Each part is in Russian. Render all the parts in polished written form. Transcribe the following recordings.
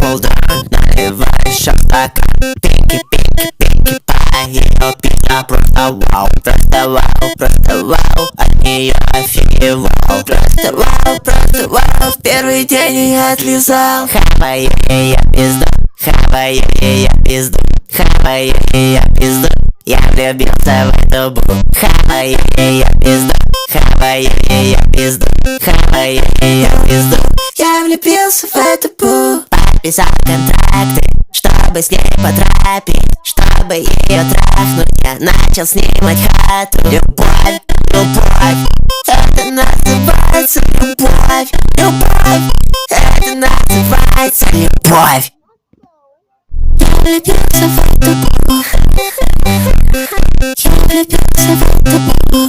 полдня наливаешь шашлыка. Пики, пики, пики, пай, ее песня просто вау. Просто вау, просто вау, от нее офигевал. Просто вау, в первый день я отлизал. Хаваю ее пизду, хаваю ее пизду, хаваю ее пизду. Я влюбился в эту бу. Хаваю ее пизду, хаваю ее пизду, хаваю ее пизду. Я влюбился в эту бу. Подписал контракты, чтобы с ней потрапить, чтобы ее трахнуть. Я начал снимать хату. Любовь, любовь, это называется любовь. Любовь, это называется любовь. Я влюбился в эту бу. Я влюбился в эту бу.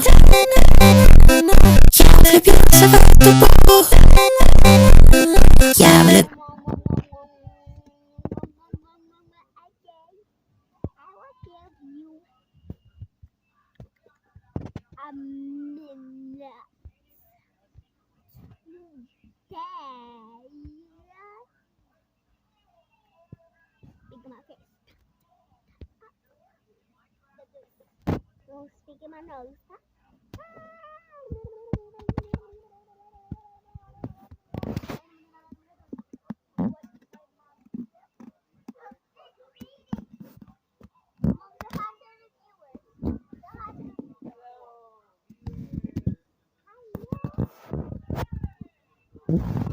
Я влюбился в эту бу. Я влюбился. Speak in my nose. Huh?